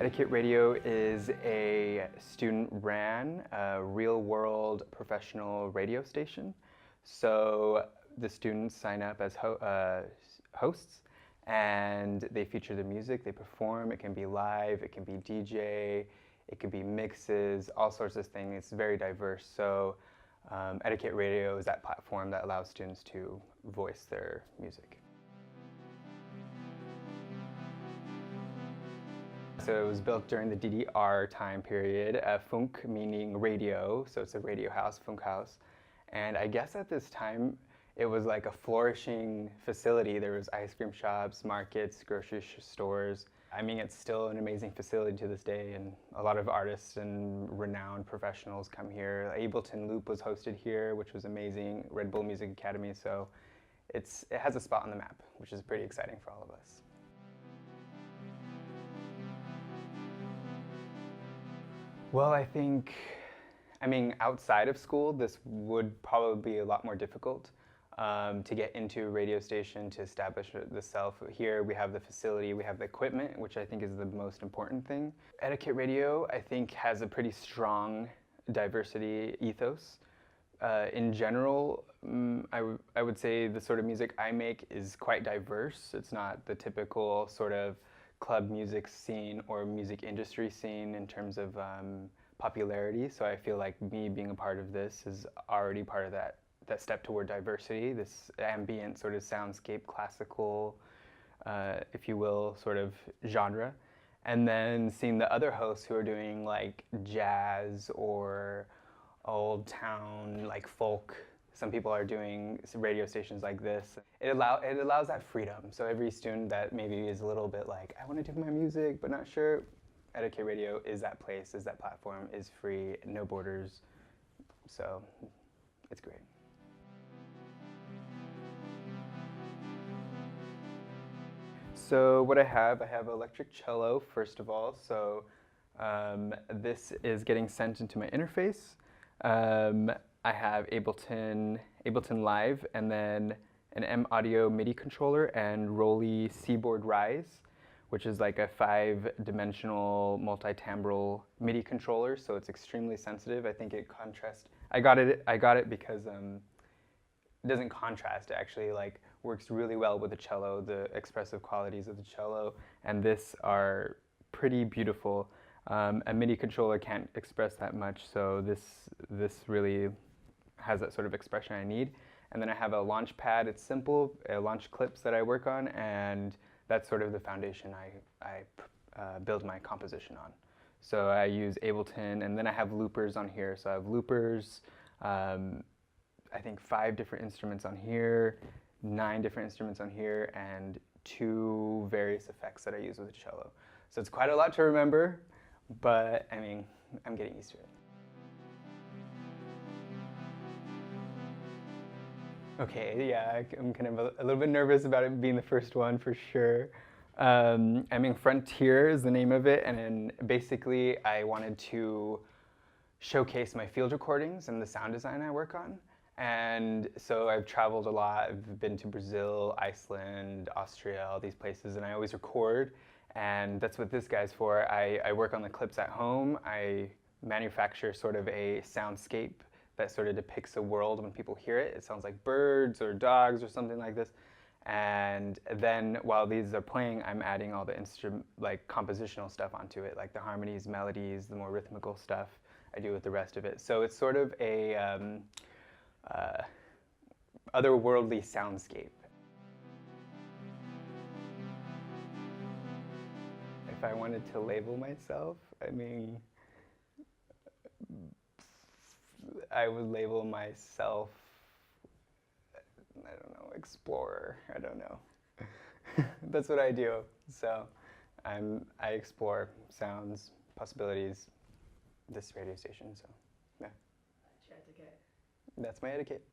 Etikett Radio is a student-ran, real-world professional radio station. So the students sign up as hosts, and they feature the music, they perform. It can be live, it can be DJ, it could be mixes, all sorts of things. It's very diverse. So Etikett Radio is that platform that allows students to voice their music. So it was built during the DDR time period, Funk meaning radio, so it's a radio house, Funk house. And I guess at this time, it was like a flourishing facility. There was ice cream shops, markets, grocery stores. I mean, it's still an amazing facility to this day, and a lot of artists and renowned professionals come here. Ableton Loop was hosted here, which was amazing, Red Bull Music Academy, so it has a spot on the map, which is pretty exciting for all of us. Well, I mean, outside of school, this would probably be a lot more difficult to get into a radio station, to establish the self. Here we have the facility, we have the equipment, which I think is the most important thing. Etikett Radio, I think, has a pretty strong diversity ethos. In general, I would say the sort of music I make is quite diverse. It's not the typical sort of club music scene or music industry scene in terms of popularity. So I feel like me being a part of this is already part of that step toward diversity, this ambient sort of soundscape, classical, if you will, sort of genre. And then seeing the other hosts who are doing like jazz or old town, like folk. Some people are doing radio stations like this. It allows that freedom. So every student that maybe is a little bit like, I want to do my music, but not sure, Etikett Radio is that place, is that platform, is free, no borders. So it's great. So what I have electric cello, first of all. So this is getting sent into my interface. I have Ableton Live, and then an M Audio MIDI controller and Roly Seaboard Rise, which is like a 5-dimensional multi-timbral MIDI controller. So it's extremely sensitive. I think it contrasts. I got it because it doesn't contrast. It actually like works really well with the cello, the expressive qualities of the cello, and this are pretty beautiful. A MIDI controller can't express that much, so this really has that sort of expression I need. And then I have a launch pad. It's simple, launch clips that I work on, and that's sort of the foundation I build my composition on. So I use Ableton, and then I have loopers on here. So I have loopers, I think 5 different instruments on here, 9 different instruments on here, and 2 various effects that I use with the cello. So it's quite a lot to remember, but I mean, I'm getting used to it. Okay, yeah, I'm kind of a little bit nervous about it being the first one for sure. I mean, Frontier is the name of it, and then basically I wanted to showcase my field recordings and the sound design I work on. And so I've traveled a lot. I've been to Brazil, Iceland, Austria, all these places, and I always record, and that's what this guy's for. I work on the clips at home. I manufacture sort of a soundscape that sort of depicts a world when people hear it. It sounds like birds or dogs or something like this. And then while these are playing, I'm adding all the like compositional stuff onto it, like the harmonies, melodies, the more rhythmical stuff I do with the rest of it. So it's sort of a otherworldly soundscape. If I wanted to label myself, I mean, I would label myself, I don't know, explorer. I don't know. That's what I do. So I explore sounds, possibilities, this radio station. So yeah. That's your etiquette. That's my etiquette.